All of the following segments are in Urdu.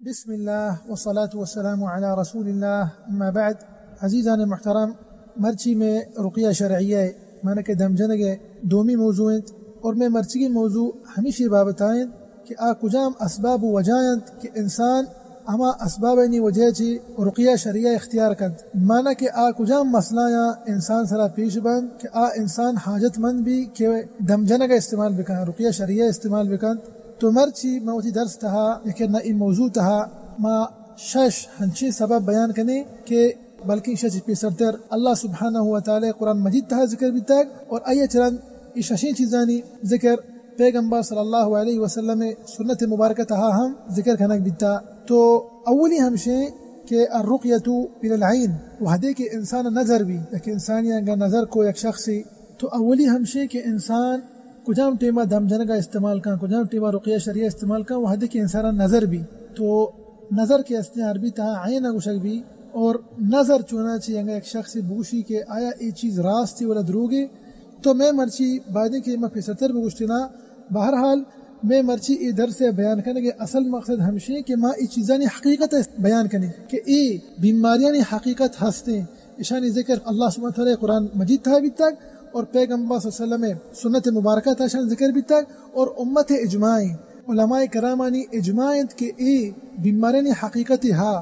بسم الله والصلاة والسلام على رسول الله اما بعد. عزیزان محترم، مرچی میں رقیہ شرعیہ مانا کہ دمجنگ دومی موضوع اور میں مرچی کی موضوع ہمیشہ بابتائیں کہ کجام اسباب وجایت کہ انسان اما اسباب نی وجہ چی رقیہ شرعیہ اختیار کند مانا کہ کجام مسئلہ یا انسان سرا پیش بند کہ انسان حاجت مند بھی کہ دمجنگ استعمال بکن رقیہ شرعیہ استعمال بکن. تو مرچی موتی درس تہا لیکن ان موضوع تہا ما شش ہنچے سبب بیان کنے کہ بلکہ شش پیسرتر اللہ سبحانہ وتعالی قرآن مجید تہا ذکر بیتاگ اور آئیے چرن ششین چیزانی ذکر پیغمبر صلی اللہ علیہ وسلم سنت مبارکہ تہا ہم ذکر کھنک بیتا. تو اولی ہمشے کہ الرقیۃ بالعین وحدے کہ انسان نظر بھی لیکن انسانی انگا نظر کو ایک شخصی تو اولی ہمشے کہ انسان کجام ٹیمہ دم جنگا استعمال کن کجام ٹیمہ رقیہ شریعہ استعمال کن وحدے کہ انسان نظر بھی تو نظر کے اصلی عربی تہا عین گوشک بھی اور نظر چونا چی انگا ایک شخص بوشی کہ آیا ای چیز راستی ولا دروگی. تو میں مرچی بعدیں کہ میں پیستر بگوشتنا بہرحال میں مرچی ای در سے بیان کرنے کے اصل مقصد ہمشی کہ ما ای چیزانی حقیقت بیان کرنے کہ ای بیماریانی حقیقت ہستے اشانی ذکر اللہ سبحانہ وتعالی قرآن مجید تھا بھی تک اور پیغمبر صلی اللہ علیہ وسلم سنت مبارکہ تھا شان ذکر بھی تک اور امت اجماعی علماء کرامانی اجماعیت کہ ای بیماریانی حقیقت ہا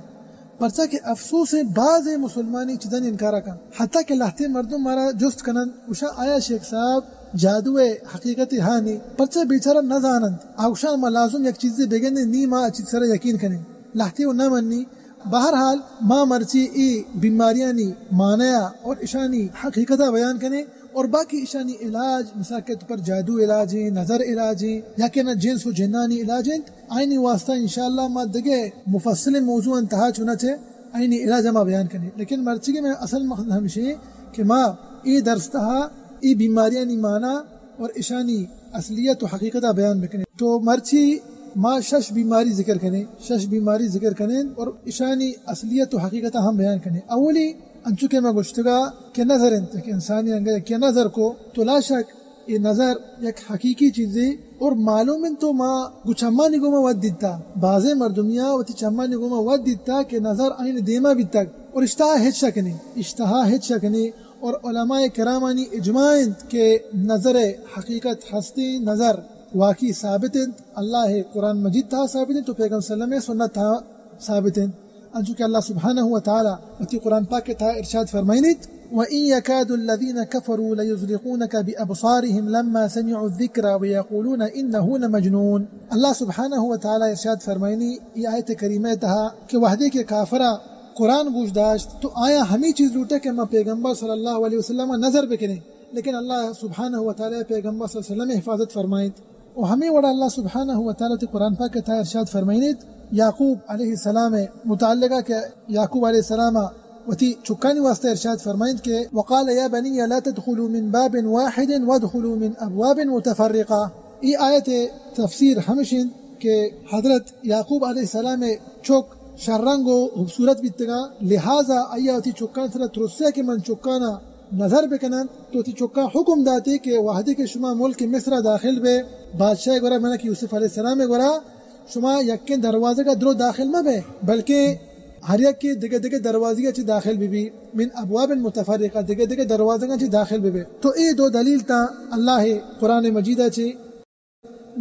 پرچہ کہ افسوس بعض مسلمانی چیزیں انکارا کن حتیٰ کہ لہتے مردم مارا جست کنن وشا آیا شیخ صاحب جادو حقیقت ہانی پرچہ بیچارہ نہ زانند اوشا ما لازم یک چیز بگن نی ما اچھی سر یقین کریں لہتے و نہ منی. بہرحال ما مرچی ای بیماریانی مانیا اور اشانی حقیقتہ بیان کریں اور باقی اشانی علاج مثال کے طور پر جادو علاج ہیں نظر علاج ہیں یا کہ نہ جنس و جنانی علاج ہیں آئینی واسطہ انشاءاللہ ما دگے مفصل موضوع انتہا چنا چھے آئینی علاج ما بیان کریں. لیکن مرچی کے میں اصل مقصد ہمشہ کہ ما ای درس تہا ای بیماریانی مانا اور اشانی اصلیت و حقیقتہ بیان بکنے. تو مرچی ما شش بیماری ذکر کریں اور اشانی اصلیت و حقیقتہ ہم بیان کریں. اولی انچکے میں گشتگا کہ نظر کہ انسانی انگا کہ نظر کو تو لا شک یہ نظر یک حقیقی چیزیں اور معلوم تو ما گچما نگوما ود دیتا بازے مردمیا وتی چما نگوما ود دیتا کہ نظر آئین دیما بھی تک اور اشتہا ہچ شکنے اور علماء کرامانی اجماعین کہ نظر حقیقت ہستی نظر واقعی ثابت اللہ قرآن مجید تھا ثابت تو پیغمبر صلی اللہ علیہ وسلم سنت تھا ثابت انچو کہ اللہ سبحانہ وتعالی وتی قرآن پاک کے تھا ارشاد فرمائنیت وَإِن يَكَادُ الَّذِينَ كَفَرُوا لَيُزْلِقُونَكَ بِأَبْصَارِهِمْ لَمَّا سَمِعُوا الذِّكْرَ وَيَقُولُونَ إِنَّهُ لَمَجْنُونَ. اللہ سبحانہ وتعالی ارشاد فرمائنی یہ آیت کریمہ تھا کہ وحدے کے کافرہ قرآن گوش داشت تو آیا ہمیں چیز لوٹے کہ میں پیغمبر صلی اللہ علیہ وسلم نظر بکنے لیکن اللہ سبحانہ وتعالی پیغمبر صلی اللہ علیہ وسلم حفاظت فرمائیں اور ہمیں وڑا اللہ سبحانہ وتعالی قرآن پاک کے تھا ارشاد فرمائنیت یعقوب علیہ السلام متعلقہ کہ یعقوب علیہ السلام وتی چکانی واسطہ ارشاد فرمائیں کہ وقال یا بنی لا تدخلوا من باب واحد وادخلوا من ابواب متفرقہ. یہ آیت تفسیر ہمشن کہ حضرت یعقوب علیہ السلام چوک شرنگ و خوبصورت بیتگا لہذا آیا تی چکان سر ترسے کہ من چکانا نظر بکنن تو تی چکا حکم داتے کہ وحدی کے شما ملک مصر داخل بے بادشاہ گورا منا کہ یوسف علیہ السلام گورا شما یکن دروازے کا درو داخل نہ بے بلکہ ہر یک کے دگے دروازے چ داخل بھی من ابواب متفرقہ دگے دروازے چ داخل بھی. تو اے دو دلیل تا اللہ قرآن مجید چ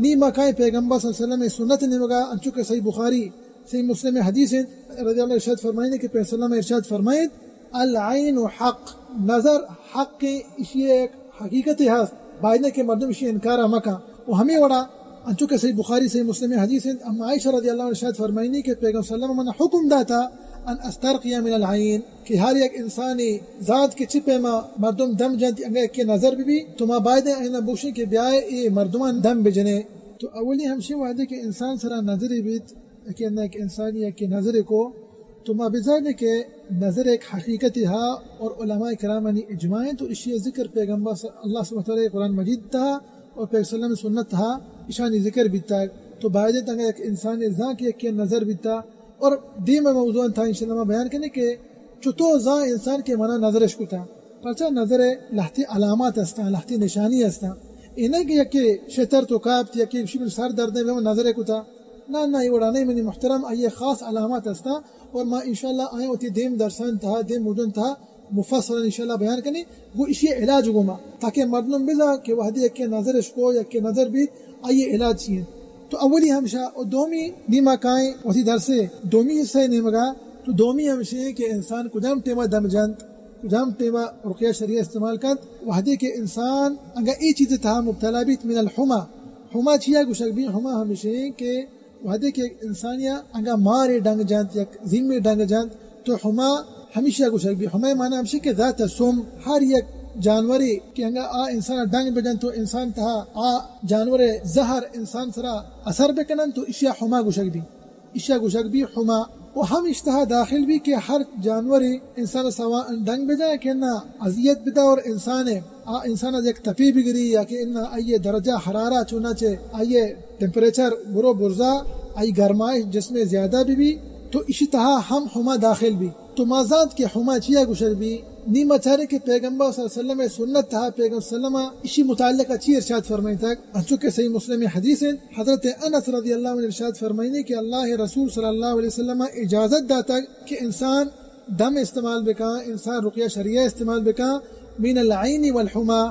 نی مکائے پیغمبر صلی اللہ علیہ وسلم سنت نے مگا انچو کہ صحیح بخاری صحیح مسلم حدیث رضی اللہ ارشاد فرمائے کہ پیغمبر صلی اللہ علیہ وسلم ارشاد فرمائے العین حق نظر حق کے اسی ایک حقیقت ہے بائنے کے مردم اسی انکار مکا وہ ہمیں وڑا انچو کہ صحیح بخاری صحیح مسلم حدیث اما عائشہ رضی اللہ عنہ ارشاد فرمائنی کہ پیغمبر صلی اللہ علیہ وسلم نے حکم داتا ان استرقی من العین کہ ہر ایک انسانی ذات کے چپے ما مردم دم جنتی انگا ایک کے نظر بھی تو ما بائدے اینا بوشی کے بیائے ای مردمان دم بجنے. تو اولی ہمشی وعدے کہ انسان سرا نظری بیت کہ ایک انسانی ایک کے نظر کو تو ما بزانے کہ نظر ایک حقیقت ہا اور علماء کرامانی اجماعیں تو اسی ذکر پیغمبر اللہ سبحانہ وتعالی قرآن مجید تھا اور پیغمبر صلی اللہ علیہ وسلم سنت تھا اشانی ذکر بیتا تو باعث تنگا ایک انسان ذا کی ایک نظر بیتا اور دیم موضوع تھا انشاءاللہ بیان کرنے کہ چطور ذا انسان کے منع نظرش کو تھا پرچہ نظر لہتی علامات استا لہتی نشانی استا انہیں کہ یکی شتر تو کابت یکی شبل سر درد میں نظر کو تھا نہ یہ وڑانے منی محترم آئیے خاص علامات ہستا اور ما انشاءاللہ آئیں ہوتی دیم درسان تھا دیم مدن تھا مفصلا انشاءاللہ بیان کرنے وہ اسی علاج گما تاکہ مردم بلا کہ وحدی یک نظر اشکو یک نظر بھی آئیے علاج چیئے. تو اولی ہمشہ اور دومی نیمہ کائیں وہی درسے دومی حصہ نیمگا تو دومی ہمشہ کہ انسان کجام ٹیمہ دم جنت کجام ٹیمہ رقیہ شریعہ استعمال کرت وحدی کہ انسان انگا ای چیز تھا مبتلا بیت من الحما حما چیا گوشک بھی حما ہمشہ کہ وحدی کہ انسانیہ انگا مارے ڈنگ جنت یک ذمے ڈنگ جنت تو حما ہمیشہ گوشک بھی حما معنی ہمشہ کہ ذات سم ہر یک جانوری کہ انگا انسان ڈنگ بجن تو انسان تہا جانور زہر انسان سرا اثر بکنن تو اشیاء حما گوشک بھی حما و ہم اشتہا داخل بھی کہ ہر جانوری انسان سوا ڈنگ بجائے کہ نہ اذیت بدا اور انسان ایک تپی بگری یا کہ انہ آئیے درجہ حرارہ چونا چے آئیے ٹیمپریچر برو برزا آئی گرمائش جس میں زیادہ بھی تو اسی طرح ہم حما داخل بھی تو مازاد کے حما چیا گشر بھی نیمہ چارے کے پیغمبر صلی اللہ علیہ وسلم سنت تھا پیغمبر صلی اللہ علیہ وسلم اسی متعلق اچھی ارشاد فرمائی تک انچوکہ صحیح مسلم حدیث ہے حضرت انس رضی اللہ عنہ ارشاد فرمائنے کہ اللہ رسول صلی اللہ علیہ وسلم اجازت داتا کہ انسان دم استعمال بکا انسان رقیہ شریعہ استعمال بکا من العین والحما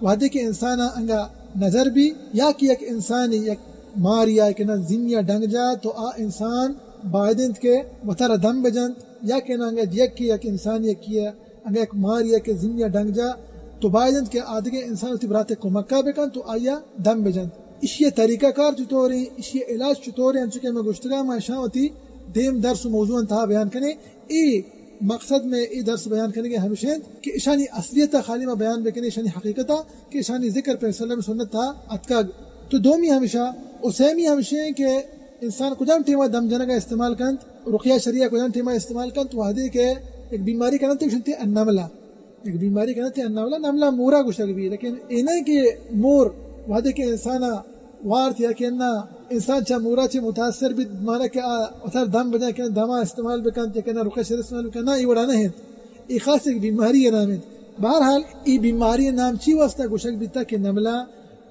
وحدی کہ انسان انگا نظر بھی یا کہ ایک انسانی یک ماریا کہ نہ زنیا ڈنگ جا تو انسان بائدند کے وطر دم بجند یا کہ نہ انگا یک کی یک انسانی کیا انگا ایک ماریا کہ زنیا ڈنگ جا تو بائدند کے آدھگے انسان تی براتے کو مکہ بکن تو آیا دم بجند. اس یہ طریقہ کار چطوری اس یہ علاج چطوری انچکے میں گشتگاہ میں شاوتی دیم درس موضوع انتہا بیان کرنے ای مقصد میں ای درس بیان کرنے کے ہمیشہ کہ اشانی اصلیت خالی میں بیان بکنے اشانی حقیقتا کہ اشانی ذکر پر سلم سنت تھا اتکا تو دومی ہمیشہ اسیمی ہمیشہ کہ انسان کجام ٹیمہ دم جنگا استعمال کنت رقیہ شریعہ کجام ٹیمہ استعمال کنت وحدی کے ایک بیماری کنت شنتی النملہ ایک بیماری کنت النملہ نملہ مورا گشک بھی لیکن انہیں کہ مور وحدی کے انسانا وارت یا کہ انسان چا مورا چا متاثر بھی مانا کہ اتھر دم بجائے کہ دما استعمال بکنت یا کہ رقیہ شریعہ استعمال بکنت نا ای وڑا نہیں ای خاص ایک بیماری ہے نام ہے. بہرحال ای بیماری نام چی واسطہ گشک بھی تا کہ نملہ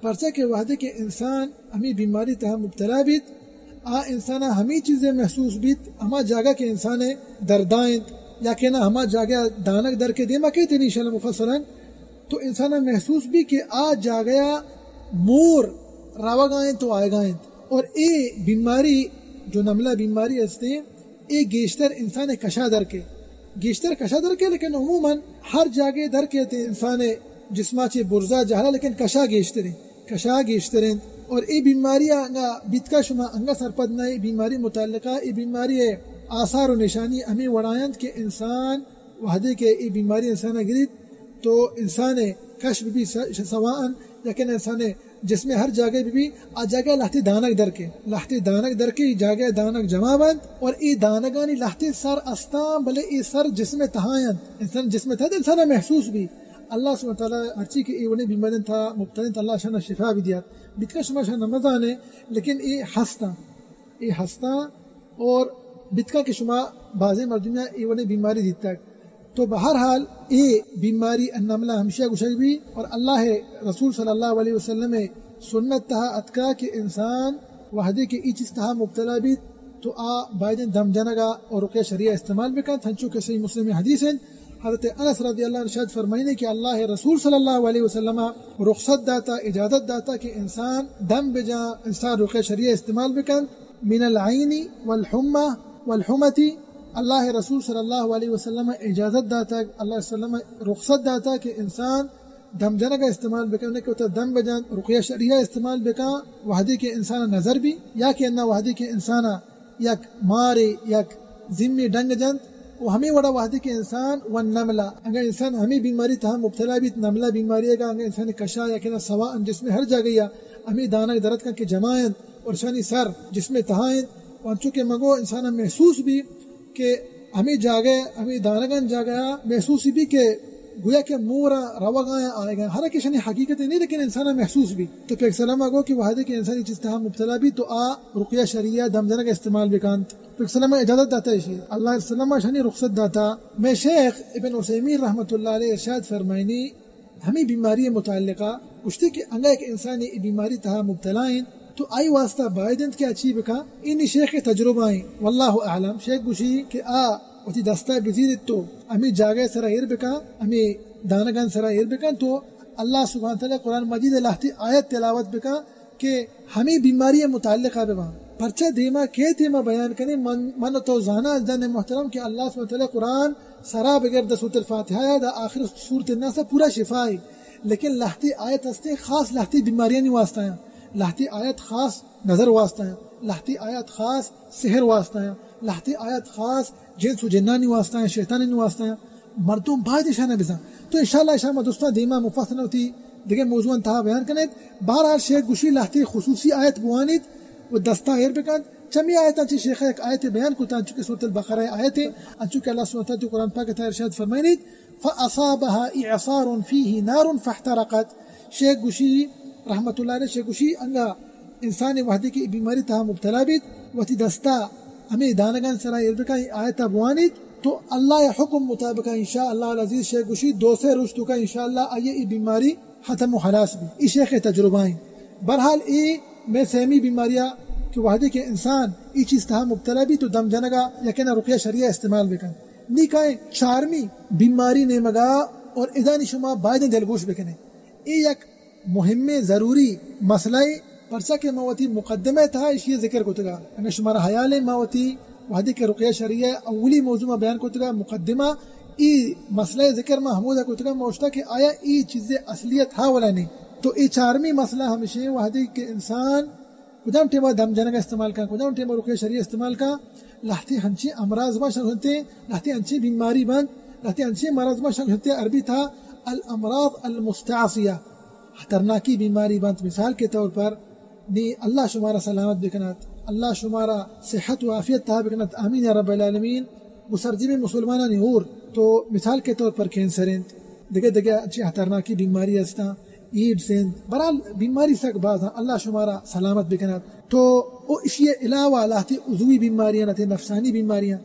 پرچہ کہ وحدی کے انسان ہمیں بیماری تہا مبتلا بیت انسانا ہمیں چیزیں محسوس بیت ہما جاگہ کے انسان دردائیں یا کہ نہ ہما جاگہ دانک در کے دیما کہتے نہیں انشاءاللہ مفصلا تو انسانا محسوس بھی کہ جاگیا مور راوگ آئیں تو آئے گائیں اور اے بیماری جو نملہ بیماری ہستے اے گیشتر انسان کشا در کے لیکن عموماً ہر جاگے در کے تے انسان جسما چے برزا جہلا لیکن کشا گیشتریں اور ای بیماری انگا بیتکا شما انگا سرپد نہ ای بیماری متعلقہ ای بیماری آثار و نشانی ہمیں وڑائند کہ انسان وحدے کے ای بیماری انسان گرید تو انسان کشف بھی سواءن لیکن انسان جس میں ہر جگہ بھی جگہ لہتی دانک در کے جگہ دانک جمع بند اور ای دانگانی لہتی سر استان بلے ای سر جسم تہائن انسان جسم تہائن انسان محسوس بھی اللہ سبحانہ وتعالی ہرچی کہ ای ونے بیمارین تھا مبتلین تھا اللہ شاہ شفا بھی دیا بیتکا شما شاہ نمازان ہے لیکن ای ہستا اور بیتکا کے شما بازے مردمیہ ای ونے بیماری دیتا ہے. تو بہرحال ای بیماری النملہ ہمشہ گشک بھی اور اللہ رسول صلی اللہ علیہ وسلم سنت تہا اتکا کہ انسان وحدے کے ای چیز تہا مبتلا بھی تو بائدن دم جنگا اور رقیہ شریعہ استعمال بکن تھنچو کے صحیح مسلم حدیث ہیں. حضرت انس رضی اللہ عنہ ارشاد فرمائنے کہ اللہ رسول صلی اللہ علیہ وسلم رخصت داتا اجازت داتا کہ انسان دم بجا انسان رقیہ شریعہ استعمال بکن من العین والحمتی اللہ رسول صلی اللہ علیہ وسلم اجازت داتا اللہ وسلم رخصت داتا کہ انسان دم جنگا استعمال بکن کہ دم بجا رقیہ شریعہ استعمال بکا وحدی کے انسان نظر بھی یا کہ انہ وحدی کے انسان یک مارے یک ذمی ڈنگ جند وہ ہمیں وڑا وحدی کے انسان والنملہ اگر انسان ہمیں بیماری تہا مبتلا بھی نملہ بیماری ہے گا اگر انسان کشا یا کہ سواء جس میں ہر جگہ یا ہمیں دانک درد کر کے جمائیں اور شانی سر جس میں تہائیں وانچو کے مگو انسان محسوس بھی کہ ہمیں جاگے ہمیں دانگان جاگیا محسوس بھی کہ گویا کہ مورا روگاں آئے گا حالانکہ شانی حقیقت نہیں لیکن انسان محسوس بھی تو پیک سلام آگو کہ وحدی کے انسانی چیز تہا مبتلا بھی تو رقیہ شریعہ دم جنگا استعمال بکانت پیک سلام اجازت داتا ہے اللہ سلام شانی رخصت داتا. میں شیخ ابن عثیمین رحمۃ اللہ علیہ ارشاد فرمائنی ہمیں بیماری متعلقہ گشتی کہ انگا ایک انسانی بیماری تہا مبتلائیں تو آئی واسطہ بائدند کے اچھی بکا اینی شیخ تجربہ ہیں واللہ اعلم شیخ گوشی کہ وتی دستہ بزید تو امی جاگے سرا ایر بکا امی دانگان سرا ایر بکا تو اللہ سبحانہ تعالی قرآن مجید لہتی آیت تلاوت بکا کہ ہمیں بیماری متعلقہ ببا پرچہ دیما کے تیما بیان کرنے من تو زانا جن محترم کہ اللہ سبحانہ تعالی قرآن سرا بغیر دا سورۃ الفاتحہ دا آخر سورۃ الناس پورا شفا ہے، لیکن لہتی آیت ہستے خاص لہتی بیماریاں نہیں واسطہ ہیں، لہتی آیت خاص نظر واسطہ ہیں، لہتی آیت خاص سحر واسطہ ہیں، لہتی آیت خاص جنس و جنانی واسطہ ہیں، شیطانی واسطہ ہیں، مردم باید اشانہ بزا تو انشاءاللہ اشامہ دوستان دیما مفصل ہوتی دیکھیں موضوع انتہا بیان کرنے بہرحال شیخ گوشی لہتی خصوصی آیت بوانید و دستہ ایر بکند چمی آیت انچی شیخ ایک آیت بیان کتا انچو کہ سورۃ البقرہ آیت ہے انچو کہ اللہ سبحانہ وتعالی قرآن پاک تا ارشاد فرمائنید فَأَصَابَهَا إِعْصَارٌ فِيهِ نَارٌ فَاحْتَرَقَتْ شیخ گوشی رحمت اللہ علیہ شیخ گوشی انگا انسان وحدی کی بیماری تہا مبتلا بیت و تی دستہ ہمیں دانگان سرا ایر بکا آیت بوانید تو اللہ حکم مطابق انشاءاللہ العزیز شیخ گوشی دو سے رشتو کا انشاءاللہ آئیے بیماری ختم و خلاص بھی ای شیخ تجربہ ہیں برحال ای میں سہمی بیماریاں کہ وحدی کے انسان ای چیز تہا مبتلا بھی تو دم جنگا یا کہنا رقیہ شریعہ استعمال بکن نی کہیں چارمی بیماری نے مگا اور ادانی شما بائدن دلگوش بکنے ای یک مہم ضروری مسئلہ پرسا کے موتی مقدمہ تھا اشیاء ذکر کو تگا انہیں شمارا حیال موتی وحدی کے رقیہ شریعہ اولی موضوع بیان کو تگا مقدمہ ای مسئلہ ذکر میں حمودہ کو تگا موشتا کہ آیا ای چیزیں اصلیت ہا ولا نہیں تو ای چارمی مسئلہ ہمیشہ وحدی کے انسان کدام ٹیمہ دم جنگا استعمال کا کدام ٹیمہ رقیہ شریعہ استعمال کا لہتی ہنچی امراض ما شنگ ہنتے لہتی ہنچی بیماری بند لہتی ہنچی مرض ما شنگ ہنتے عربی تھا الامراض المستعصیہ خطرناکی بیماری بند مثال کے طور پر نی اللہ شمارا سلامت بکنات اللہ شمارا صحت و عافیت تھا بکنات آمین یا رب العالمین مسرجی میں مسلمانہ نہیں تو مثال کے طور پر کینسرنت دیکھے اچھی خطرناکی بیماری ہستا ایڈز برحال بیماری سک باز اللہ شمارا سلامت بکنات تو او اشیاء علاوہ لاتی عضوی بیماریاں لاتی نفسانی بیماریاں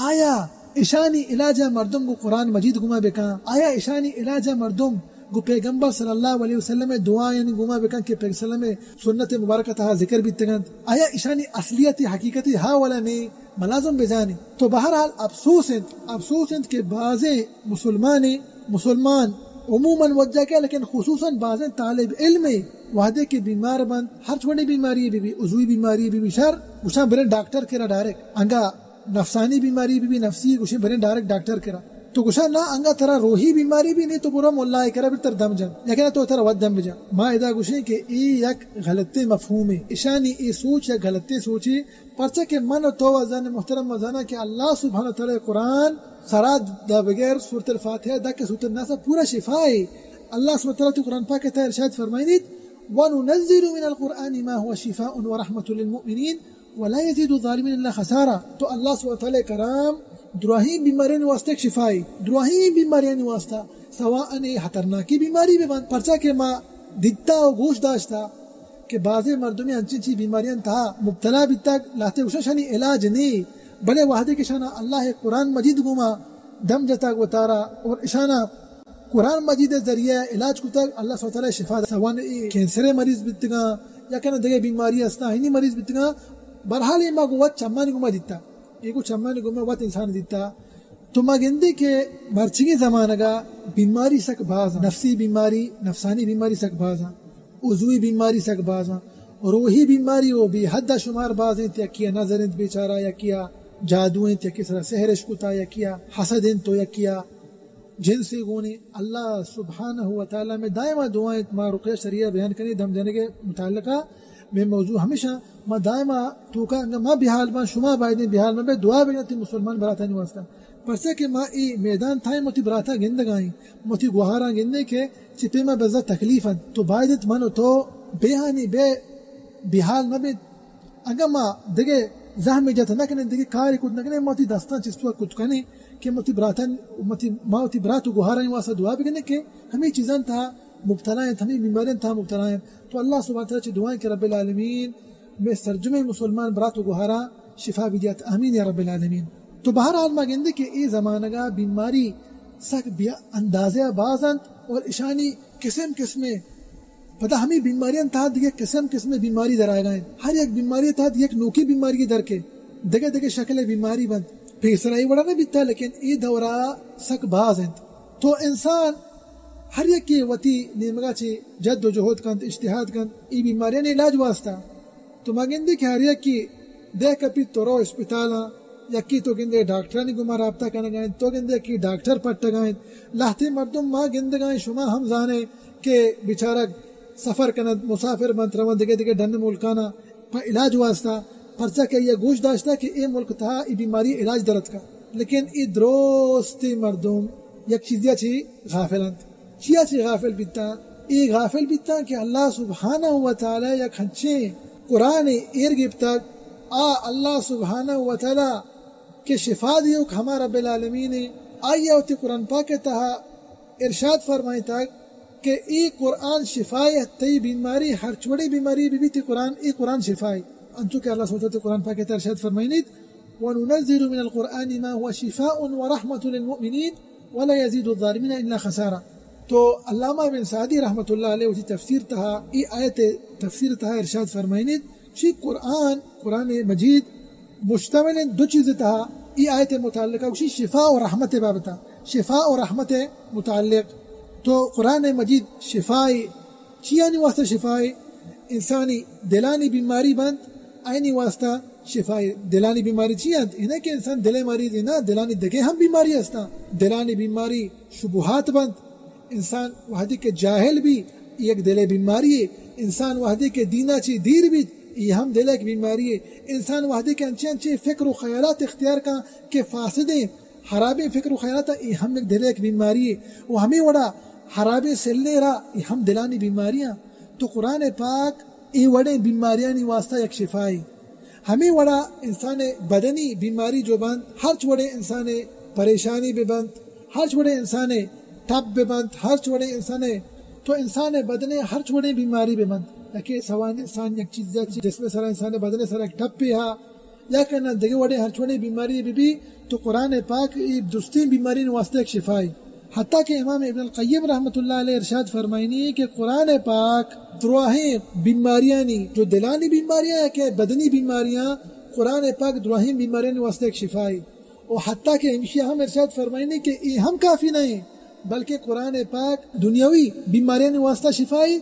آیا اشانی علاجہ مردم کو قرآن مجید گما بکا آیا اشانی علاجہ مردم گو پیغمبر صلی اللہ علیہ وسلم دعا یعنی گما بکن کہ پیغمبر صلی سنت مبارکہ تھا ذکر بھی تگند آیا اشانی اصلیت حقیقتی ہا ولا نہیں ملازم بجانی تو بہرحال افسوس کہ بعض مسلمان عموماً وجہ کیا لیکن خصوصاً بعض طالب علم وحدے کے بیمار بند ہر چھوٹی بیماری بھی عضوی بیماری بھی شر گوشاں برن ڈاکٹر کرا ڈائریکٹ انگا نفسانی بیماری بھی نفسی گوشیں برن ڈائریکٹ ڈاکٹر کرا تو گوشاں نہ انگا ترا روحی بیماری بھی نہیں تو پورا مولا کرا بھی تر دم جن یا کہنا تو ترا ود دم جا ما ادا گوشیں کہ ای یک غلط مفہوم ہے اشانی ای سوچ یا غلط سوچی پرچہ کہ من تو وزن محترم وزانہ کہ اللہ سبحانہ تعالی قرآن سراد دا بغیر سورۃ الفاتحہ دا کہ سورۃ الناس پورا شفا ہے اللہ سبحانہ تعالی قرآن پاک کا ارشاد فرمائنید وَنُنَزِّلُ مِنَ الْقُرْآنِ مَا هُوَ شِفَاءٌ وَرَحْمَةٌ لِلْمُؤْمِنِينَ وَلَا يَزِيدُ الظَّالِمِينَ إِلَّا خَسَارًا تو اللہ سبحانہ تعالی کرام دراہیم بیماریاں واسطے شفا ہے دراہیم بیماریاں واسطہ سواء خطرناکی بیماری بھی بند پرچہ کہ ما دیتا و گوش داشتا کہ بعض مردمی انچی بیماریاں تھا مبتلا بھی تک لاتے وشانی علاج نہیں بلے وحدے کے شانہ اللہ قرآن مجید گما دم جتا گتارا اور اشانہ قرآن مجید ذریعہ علاج کو تک اللہ سبحانہ وتعالی شفا سوان کینسر مریض بیتگا یا کہنا دیگے بیماری ہستا ہینی مریض بیتگا برحال ما گوت چمانی گما دیتا ایک چمانی گما وقت انسان دیتا تو ما گندے کہ مرچنگی زمانہ گا بیماری سک بازا نفسی بیماری نفسانی بیماری سک بازا عضوی بیماری سک بازا روحی بیماری وہ بھی حد شمار بازیں یا کیا نظر بیچارہ یا کیا جادویں یا کس طرح سحرش کتا یا کیا حسد تو یا کیا جن سے گونے اللہ سبحانہ و تعالی میں دائما دعائیں ما رقیہ شریعہ بیان کریں دم جانے کے متعلقہ میں موضوع ہمیشہ ما دائما تو کا ما بحال ما شما باید بحال میں دعا بگنتی مسلمان براتا نہیں واسطہ پرسے کہ ما ای میدان تھائیں موتی براتا گندگائیں موتی گوہاراں گندے کے چپے ما بزا تکلیفا تو بایدت منو تو بیہانی بے بحال میں اگر ما دگے زہم جاتا نہ کنے دیکھے کاری کچھ نہ کنے موتی دستان چستوا کچھ کنے کہ موتی براتن موتی براتو گوھارا واسا دعا بگنے کہ ہمیں چیزاں تھا مبتلا ہیں ہمیں بیماریاں تھا مبتلا ہیں تو اللہ سبحانہ تعالی دعائیں کہ رب العالمین میں سرجمے مسلمان براتو گوھارا شفا بھی دیات آمین یا رب العالمین تو بہرحال ما گندے کہ ای زمانہ گا بیماری سک بیا اندازہ بازند اور اشانی قسم پتہ ہمیں بیماریاں تھا دیکھ قسم قسم بیماری در آئے گئے، ہر ایک بیماری تھا ایک نوکی بیماری در کے دگے دگے شکل بیماری بند پیسرائی وڑا نہ بیتا، لیکن ای دورہ سک باز ہیں. تو انسان ہر ایک کی وتی نیمگا چی جد و جہد کند اجتہاد کند ای بیماریاں علاج واسطہ. تو مگندے کہ ہر ایک کی دیکھ کپی تو رو اسپتالا یکی تو گندے ڈاکٹرانی گما رابطہ کرنے گئے، تو گندے کی ڈاکٹر پٹا گئے لاہتی مردم ماں گند گئے شما ہم زانے کہ بیچارہ سفر کند مسافر بند روان دگے دگے ڈن ملکانا پا علاج واسطہ پرچہ کہ یہ گوش داشتا کہ اے ملک تھا ای بیماری علاج درد کا. لیکن ای درستی مردم یک چیزیا چی غافلند چیا چی غافل بیتا، ای غافل بیتا کہ اللہ سبحانہ و تعالی یک ہنچے قرآن ارگب تک اللہ سبحانہ و تعالی کہ شفا دیو کہ ہمارا رب العالمین آئیہ ہوتی قرآن پاک تہا ارشاد فرمائی تک کہ ای قرآن شفائی تی بیماری ہر چھوڑی بیماری بھی تی قرآن ای قرآن شفائی. انتو کہ اللہ سبحانہ قرآن پاک تہا ارشاد فرمائی نیت وَنُنَزِّلُ مِنَ الْقُرْآنِ مَا هُوَ شِفَاءٌ وَرَحْمَةٌ لِلْمُؤْمِنِينَ وَلَا يَزِيدُ الظَّالِمِينَ إِلَّا خَسَارًا. تو علامہ ابن سعدی رحمۃ اللہ علیہ اسی تفسیر تہا ای آیت تفسیر تہا ارشاد فرمائی نیت چی قرآن مجید مشتمل دو چیز تہا ای آیت متعلقہ اسی شفاء و رحمت بابتا شفاء و رحمت متعلق. تو قرآن مجید شفائی چیانی واسطہ شفائی انسانی دلانی بیماری بند آئینی واسطہ شفائی دلانی بیماری چیاند انہیں کہ انسان دلے مریض نہ دلانی دگے ہم بیماری ہستا دلانی بیماری شبہات بند انسان وحدی کے جاہل بھی یک دلے بیماری ہے انسان وحدی کے دینا چی دیر بھی یہ ہم دلے کی بیماری ہے انسان وحدی کے انچے فکر و خیالات اختیار کا کہ فاسدیں حرابی فکر و خیالات یہ ہم ایک دلے کی بیماری ہے وہ ہمیں وڑا حرابی سلنے رہا یہ ہم دلانی بیماریاں. تو قرآن پاک ای وڑے بیماریاں نی واسطہ یک شفائی ہمیں وڑا انسان بدنی بیماری جو بند ہر چوڑے انسان پریشانی بھی بند ہر چوڑے انسان ٹپ بھی بند ہر چوڑے انسان تو انسان بدنے ہر چوڑے بیماری بھی بند لیکن سوان انسان یک چیز جس میں سارا انسان بدنے سارا ایک ٹپ بھی ہا یا کہنا دگے وڑے ہر چوڑے بیماری بھی تو قرآن پاک درستی بیماری واسطے ایک شفائی. حتیٰ کہ امام ابن القیم رحمۃ اللہ علیہ ارشاد فرمائنی کہ قرآن پاک دراہیں بیماریاں نی جو دلانی بیماریاں ہے کہ بدنی بیماریاں قرآن پاک دراہیں بیماریاں واسطے ایک شفائی. اور حتیٰ کہ ہم ارشاد فرمائنی کہ یہ ہم کافی نہیں بلکہ قرآن پاک دنیاوی بیماریاں واسطہ شفائی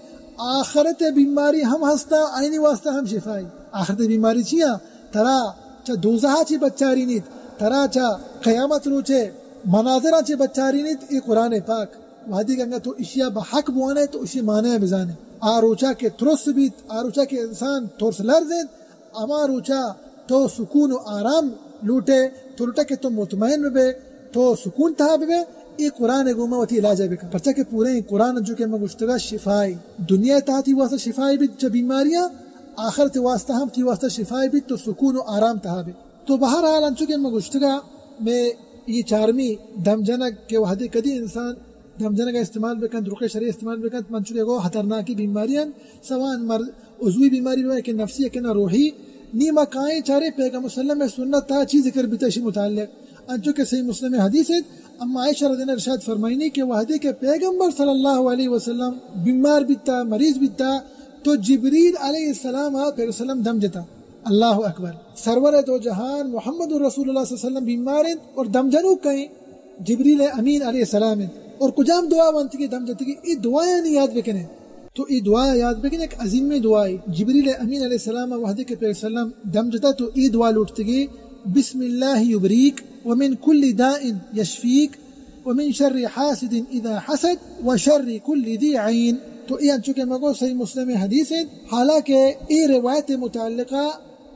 آخرت بیماری ہم ہستا آئینی واسطہ ہم شفائی. آخرت بیماری چیاں ترا چا دوزہا چی بچاری نیت ترا چا قیامت روچے مناظرہ چی بچاری نیت ای قرآن پاک وحدی گنگا تو اشیاء بحق بوانے تو اسی معنی بزانے آروچا کے ترس بیت آروچا کے انسان ترس لرزید اما روچا تو سکون و آرام لوٹے تو لوٹا کہ تو مطمئن بے تو سکون تھا بے ای قرآن گوما وتی علاج بکا پرچا کہ پورے قرآن جو کہ مگشتگا شفائی دنیا تاتی واسطہ شفائی بیت چا بیماریاں آخرت واسطہ ہم تی واسطہ شفائی بیت تو سکون و آرام تھا بے. تو بہرحال انچو کہ مگشتگا میں یہ چارمی دم جنگ کے وحدی کدی انسان دم جنگ استعمال بکن رقیہ شرعی استعمال بکن منچو کہ خطرناکی بیماریاں سوان مرض عضوی بیماری بھی کہ نفسی کہ نہ روحی نیمہ کائیں چارے پیغمبر صلی اللہ علیہ وسلم میں سنت تھا چیز ذکر بیتشی متعلق انچو کہ صحیح مسلم حدیث ہے اما عائشہ رضی اللہ ارشاد فرمائنی کہ وحدی کے پیغمبر صلی اللہ علیہ وسلم بیمار بیتا مریض بیتا تو جبریل علیہ السلام پیغمبر صلی اللہ علیہ وسلم دم جتا. اللہ اکبر سرور دو جہان محمد رسول اللہ صلی اللہ علیہ وسلم بیمار ہیں اور دم جنو کہیں جبریل امین علیہ السلام ہیں اور کجام دعا بنتی کی دم جتی کی ای دعائیں نہیں یاد بکنے تو ای دعا یاد بکنے ایک عظیم دعائی جبریل امین علیہ السلام وحدی کے پیغمبر صلی اللہ علیہ وسلم دم جتا تو ای دعا لوٹتی گی بسم اللہ یبریک ومن کل داء یشفیک ومن شر حاسد اذا حسد وشر کل ذی عین. تو ای انچو کہ مگو صحیح مسلم حدیث ہے حالانکہ ای روایت متعلقہ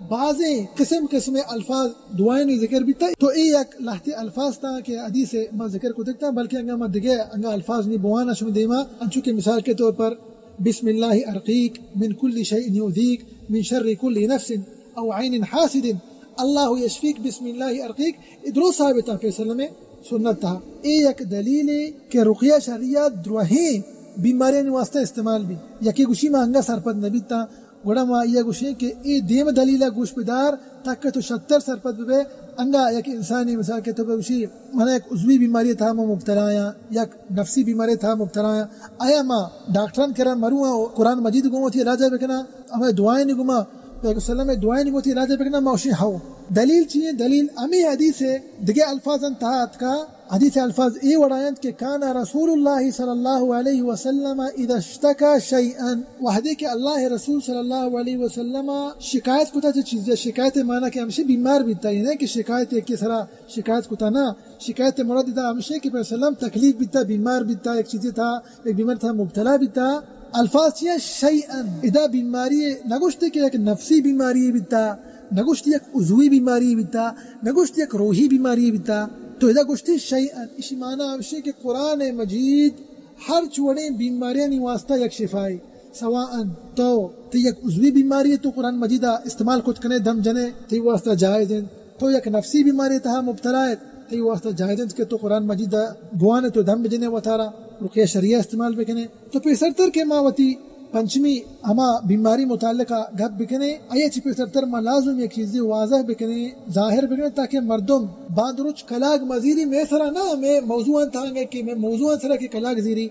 بعضیں قسم الفاظ دعائیں ذکر بھی تھا تو ای ایک لہتی الفاظ تھا کہ حدیث ما ذکر کو دیکھتا بلکہ انگا ما دگے انگا الفاظ نہیں بوانا شما دیما انچو کہ مثال کے طور پر بسم اللہ ارقیک من کل شیء یؤذیک من شر کل نفس او عین حاسد اللہ یشفیک بسم اللہ ارقیک ادرو ثابت ہے پیسل میں سنت تھا. ای ایک دلیل کہ رقیہ شریعہ دروہیں بیماریاں واسطہ استعمال بھی یکی گوشی میں انگا سرپد نبی تا گوڑا ما یہ گوشی کہ ای دیم دلیلہ گوش بدار تاکہ تو 76 سرپد بے انگا یک انسانی مثال کے طور پر اسی مانا ایک عضوی بیماری تھا میں مبتلا یا یک نفسی بیماری تھا مبتلا آیا ما ڈاکٹران کرا مروا قرآن مجید گمو تھی راجہ بکنا ہمیں دعائیں نہیں گما پیغمبر صلی اللہ علیہ وسلم دعائیں نہیں گما تھی راجہ بکنا موشی ہو دلیل چیئے دلیل امی حدیث ہے دگے الفاظ انتہات کا حدیث الفاظ ای وڑائند کہ کانا رسول اللہ صلی اللہ علیہ وسلم اذا اشتکا شیئا وحدی کہ اللہ رسول صلی اللہ علیہ وسلم شکایت کتا چیز ہے شکایت مانا کہ ہمشہ بیمار بیتا ہے نہیں کہ شکایت ایک کی سرا شکایت کتا نا شکایت مراد دا ہمشہ کہ پیغمبر تکلیف بیتا بیمار بیتا ایک چیز تھا ایک بیمار تھا مبتلا بیتا الفاظ چیئے شیئا اذا بیماری نگوشتے کہ ایک نفسی بیماری بیتا نگوشتی ایک عضوی بیماری بیتا نگوشتی ایک روحی بیماری بیتا تو اذا گوشتی شیئن اسی معنی ہمشہ کہ قرآن مجید ہر چوڑیں بیماریاں واسطہ یک شفائی سواءن تو یک عضوی بیماری تو قرآن مجید استعمال کچھ کنے دم جنے تی واسطہ جائز ہیں تو یک نفسی بیماری تہا مبتلا ہے تی واسطہ جائز ہیں کہ تو قرآن مجید بوانے تو دم جنے وطارا رقیہ شریعہ استعمال بکنے تو پھر سرتر کے ماوتی پنچمی ہما بیماری متعلقہ گپ بکنے آیا چی پیسر ما لازم یک چیزی واضح بکنے ظاہر بکنے تاکہ مردم باندروچ کلاگ مزیری میں سرا نا میں موضوعاً تھانگے کہ میں موضوعاً سرا کی کلاگ زیری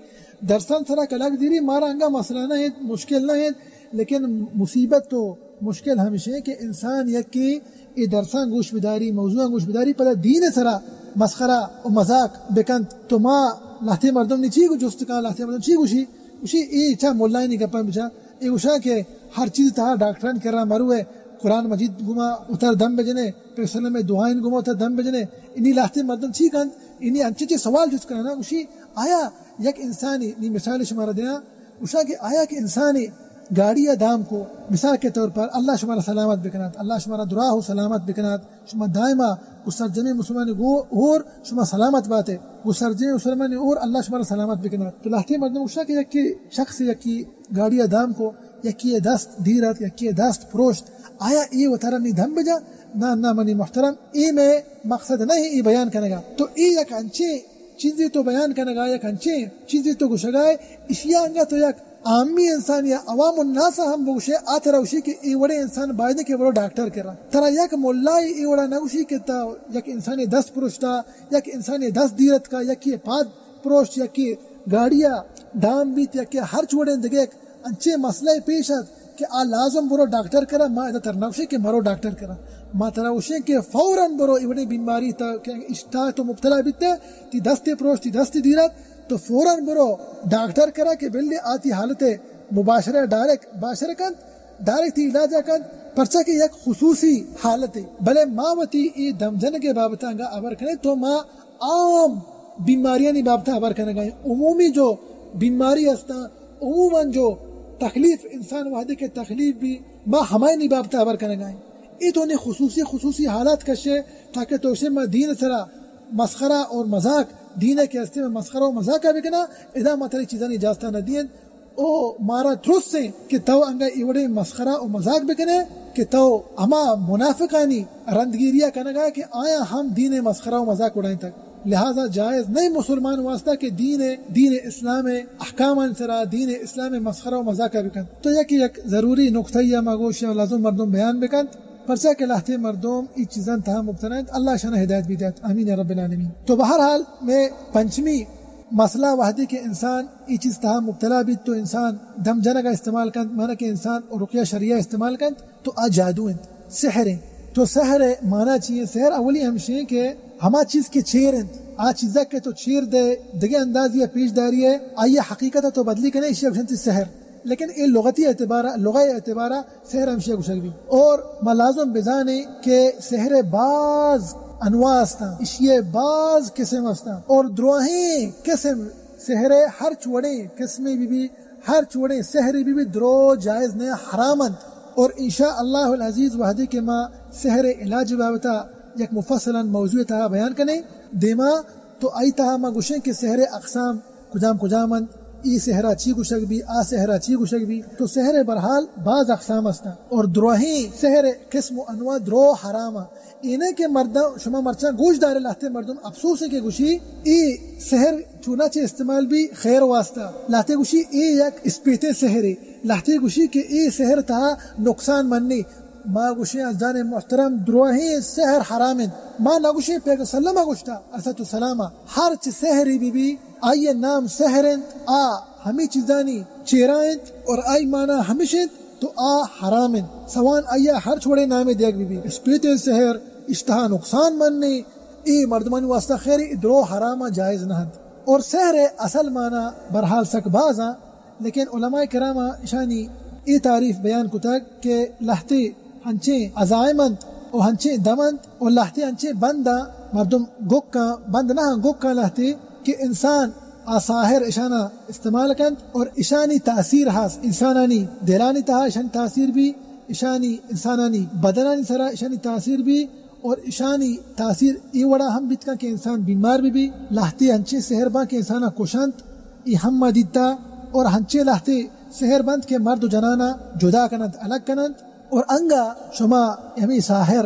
درسان سرا کلاگ زیری مارا انگا مسئلہ نہ ہے مشکل نہ ہے لیکن مصیبت تو مشکل ہمیشہ ہے کہ انسان یک کی ای درسان گوش بداری موضوعاً گوش بداری پتہ دین سرا مسخرہ و مذاق بکند تو ما لہتے مردم نے چی گو جست کہا لہتے مردم چی گوشی اسی ای چا مولائی نہیں گپا بچا ای اوشا کہ ہر چیز تہا ڈاکٹران کر رہا مرو ہے قرآن مجید گما اتر دم بجنے پھر صلی اللہ دعائیں گما اتر دم بجنے انہی لاہتے مردم چی کند انہی انچے چے سوال جس کرنا اسی آیا یک انسانی نی مثال شمارا دینا اوشا کہ آیا کہ انسانی گاڑی یا دام کو مثال کے طور پر اللہ شمارا سلامت بکنات اللہ شمارا دراہ سلامت بکنات شما دائما اس سرزمین مسلمان گو اور شما سلامت باتے وہ سرزمین مسلمان اور اللہ شمارا سلامت بکنات تو لاہتے مردم اوشا کہ یکی شخص یکی گاڑی یا دام کو یکی دست دیرت یکی دست پروشت آیا ای وطرنی دم بجا نہ منی محترم ای میں مقصد نہیں ای بیان کرنے گا تو ای یک انچے چیزی تو بیان کرنے گا یک انچے چیزی تو گوشگائے اشیاء انگا تو یک عامی انسان یا عوام الناس ہم بوشے آتا روشی کہ ای وڑے انسان باید کہ وڑو ڈاکٹر کرا ترا یک مولائی ای وڑا نوشی کہ تا یک انسانی دست پروشتا یک انسانی دست دیرت کا یکی پاد پروشت یکی گاڑیا دام بیت یکی ہر چوڑے دگے ایک انچے مسئلہ پیشت کہ آ لازم برو ڈاکٹر کرا ما ادھا ترنوشی کہ مرو ڈاکٹر کرا ما تراوشی کہ فوراً برو ایوڑی بیماری تا کہ اشتا تو مبتلا بیتے تی دست پروشت تی دست دیرت تو فوراً برو ڈاکٹر کرا کہ بلدی آتی حالت مباشرہ ڈائریکٹ علاجہ کن پرچہ کی ایک خصوصی حالت بلے ماوتی ای دمجن کے بابتا گا عبر کرنے تو ما عام بیماریاں نہیں بابتا عبر کرنے گا عمومی جو بیماری ہستا عموماً جو تکلیف انسان وحدے کے تکلیف بھی ما ہمائے نہیں بابتا عبر کرنے گا ای تو نے خصوصی حالات کشے تاکہ تو اسے ما دین سرا مسخرہ اور مذاق دین کے ہستے میں مسخرہ و مذاق بکنا ادا مطلب چیزاں اجازت نہ دین او مارا درست سے کہ تو انگا ایوڑے مسخرہ و مذاق بکنے کہ تو اما منافقانی رندگیریا کنگا کہ آیا ہم دین مسخرہ و مذاق اڑائیں تک لہذا جائز نہیں مسلمان واسطہ کہ دین اسلام احکام سرا دین اسلام مسخرہ و مذاق بکن تو یک ضروری نقطہ یا مگوش لازم مردم بیان بکن پرچہ کے لاہتے مردم ای چیزاں تہا مبتلا اللہ شانہ ہدایت بھی دیت آمین یا رب العالمین تو بہرحال میں پنچمی مسئلہ وحدی کے انسان ای چیز تہا مبتلا بھی تو انسان دم جنہ کا استعمال کن مانا کہ انسان رقیہ شریعہ استعمال کن تو آ جادو ہیں سحر ہیں تو سحر مانا چاہیے سحر اولی ہمشہ کہ ہما چیز کے چیر ہیں آ چیزہ کے تو چیر دے دگے انداز یا پیش داری ہے آئیے حقیقت تو بدلی کنے اسی اکشنتی سحر لیکن یہ لغتی اعتبارہ سحر ہمشہ گشک بھی اور ملازم بزانے کہ سحر بعض انواع استا اشیاء بعض قسم استا اور دروہیں قسم سحر ہر چوڑے قسمیں بھی ہر چوڑے سحر بھی درو جائز نے حرامند اور انشاءاللہ العزیز وحدی کے ماں سحر علاج بابتا یک مفصلا موضوع تھا بیان کرنے دیما تو آئی تہا ما گوشیں کہ سحر اقسام کجامند ای سحرہ چی گوشک بھی آ سحرہ چی گوشک بھی تو سحر برحال بعض اقسام استا اور دروہیں سحر قسم و انواع درو حرامہ اینے کے مردم شما مرچا گوش دارے لاہتے مردم افسوس ہے کہ گوشی ای سحر چونا چے استعمال بھی خیر واسطہ لاہتے گوشی ای یک اسپیتے سحر لاہتے گوشی کہ ای سحر تہا نقصان مننی ما گوشی ازدان محترم دروهی سحر حرامن ما نگوشی پیغمبر سلم گوشتا اسات السلام ہر چی سحری بی بی آئیے نام سحرن ہمی چیزانی چیرائن اور آئی مانا ہمیشن تو حرامن سوان آئیے ہر چھوڑے نام دیکھ بی بی اسپیت سحر اشتہا نقصان مننی ای مردمانی واسطہ خیری درو حرام جائز نہد اور سحر اصل مانا برحال سک بازا لیکن علماء کرام اشانی ای تعریف بیان کتا کہ لہتی ہنچے عزائمند اور ہنچے دمند اور لہتی ہنچے بندہ مردم گکا بند نہ گکا لہتی کہ انسان آساہر اشانہ استعمال کند اور اشانی تاثیر ہاس انسانانی دلانی تہا اشانی تاثیر بھی اشانی انسانانی بدنانی سرا اشانی تاثیر بھی اور اشانی تاثیر ای وڑا ہم بیت کا کہ انسان بیمار بھی لہتی ہنچے سحر با کہ انسانہ کشند ای ہم مدیدتا اور ہنچے لہتی سحر بند کے مرد و جنانا جدا کنند الگ کنند اور انگا شما ہمیں ساحر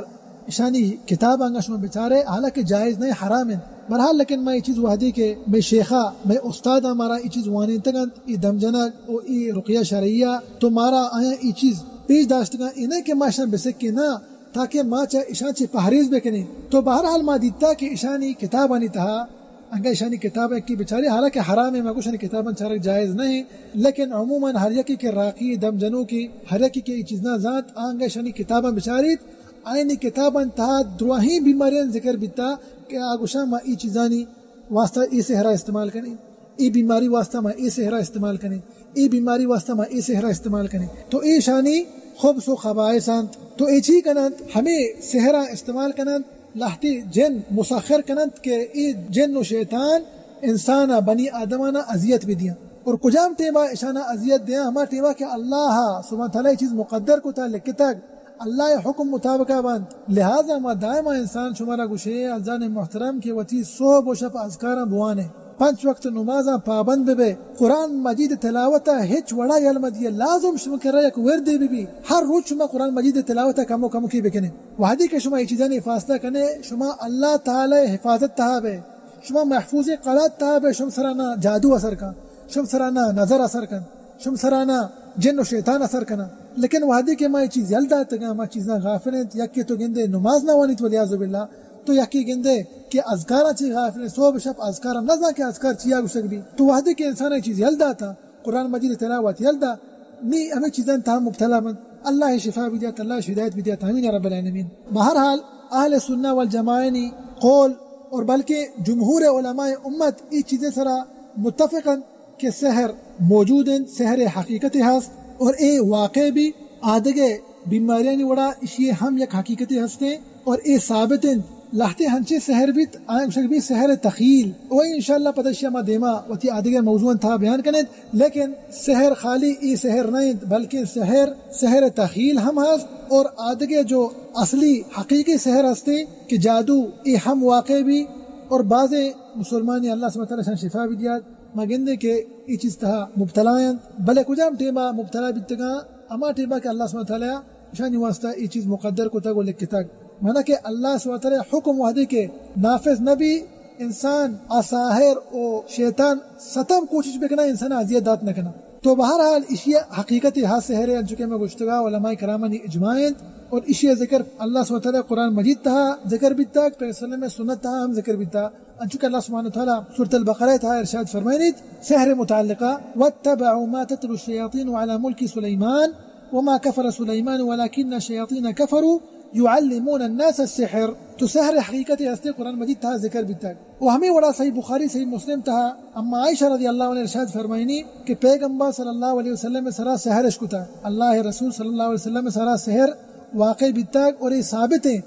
اشانی کتاب انگا شما بچارے حالانکہ جائز نہیں حرام ہے برحال لیکن میں یہ چیز وحدی کہ میں شیخہ میں استاد ہمارا یہ چیز وانی تگند ای دمجنک او ای رقیہ شرعیہ تو مارا آیا یہ چیز پیش داشتگا انہیں کہ ماشان بسکی نا تاکہ ما چا اشان چی پہریز بکنی تو بہرحال ما دیتا کہ اشانی کتاب آنی تہا انگا اشانی کتاب کی بچاری حالانکہ حرام ہے مگوشانی کتاباں چارک جائز نہیں لیکن عموماً ہر یکی کے راقی دم جنو کی ہر یکی کے چیزنا ذات آنگا اشانی کتاباں بچاریت آئینی کتاباں تہا دروہی بیماریاں ذکر بیتا کہ آگوشا ما ای چیزانی واسطہ ای سحرہ استعمال کریں ای بیماری واسطہ ما ای سحرہ استعمال کریں ای بیماری واسطہ ما ای سحرہ استعمال کریں تو ای شانی خبث و خبائثاں تو ای چی کنند ہمیں سحرہ استعمال کنند لہتی جن مسخر کنند کہ ای جن و شیطان انسانا بنی آدمانا اذیت بھی دیا اور کجام ٹیما اشانا اذیت دیا ہما ٹیما کہ اللہ سبحانہ تعالی چیز مقدر کو تا لکتا اللہ حکم مطابقہ بند لہذا ما دائما انسان شمارا گوشے ازان محترم کی وتی صبح و شب اذکاراں بوانے 5 وقت نمازاں پابند بے قرآن مجید تلاوتا ہچ وڑا علم دیا لازم شما کرا یک ورد بھی ہر روز شما قرآن مجید تلاوتا کمو کمو کی بکنے وحدی کہ شما یہ چیزیں حفاظتہ کنے شما اللہ تعالی حفاظت تہا بے شما محفوظ قلات تہا بے شما سرانا جادو اثر کا شما سرانا نظر اثر کن شما سرانا جن و شیطان اثر کنا لیکن وحدی کہ ما یہ چیز یلدا تگا ما چیزنا غافلت یک تو گندے نماز نہ وانیت ولیعذ باللہ تو یکی گندے کہ اذکارا چی غافل صبح شب اذکارا نہ کہ اذکار چیا گشک بھی تو وحدی کہ انسان یہ چیز یلدا تھا قرآن مجید تلاوت یلدا نی ہمیں چیزیں تھا مبتلا مند اللہ شفا بھی دیا اللہ ہدایت بھی دیا آمین یا رب العالمین بہرحال اہل سنہ والجماعہ قول اور بلکہ جمہور علماء امت یہ چیزیں سرا متفقا کہ سحر موجود ہیں سحر حقیقت ہست اور اے واقع بھی آدھگے بیماریاں وڑا اسی ہم یک حقیقت ہستے اور اے ثابت ہیں لہتے ہنچے سحر بھی بھی سحر تخیل وہی انشاءاللہ پتہ ما دیما وتی آدھگے موضوع تھا بیان کرنے لیکن سحر خالی ای سحر نہیں بلکہ سحر تخیل ہم ہست اور آدھگے جو اصلی حقیقی سحر ہستے کہ جادو ای ہم واقع بھی اور بعض مسلمانی اللہ سبحانہ وتعالی شفا بھی دیا مگندے کہ ای چیز تہا مبتلائیں بلے کجام ٹیما مبتلا بیتگا اما ٹیما کہ اللہ سبحانہ وتعالی شانی واسطہ ای چیز مقدر کو تگو لکھتا مانا کہ اللہ سبحانہ وتعالی حکم وحدی کے نافذ نبی انسان آساہر او شیطان ستم کوشش بکنا انسان اذیت دات نہ کنا تو بہرحال اسی حقیقت ہاتھ سے ہے چکے میں گشتگا علماء کرامہ نے اجماعین اور اسی ذکر اللہ سبحانہ وتعالی قرآن مجید تھا ذکر بھی تھا پیغمبر میں سنت تھا ہم ذکر بھی تھا انچکہ اللہ سبحانہ وتعالی سورۃ البقرہ تھا ارشاد فرمائنیت سحر متعلقہ واتبعوا ما تتلو الشياطين على ملك سليمان وما كفر سليمان ولكن الشياطين كفروا يعلمون الناس السحر تو سحر حقیقت ہستے قرآن مجید تھا ذکر بھی تھا وہ ہمیں وڑا صحیح بخاری صحیح مسلم تھا اما عائشہ رضی اللہ عنہ ارشاد فرمائنی کہ پیغمبر صلی اللہ علیہ وسلم میں سرا سحر اشکو تھا اللہ رسول صلی اللہ علیہ وسلم میں سرا سحر واقع بھی تھا اور یہ ثابت ہے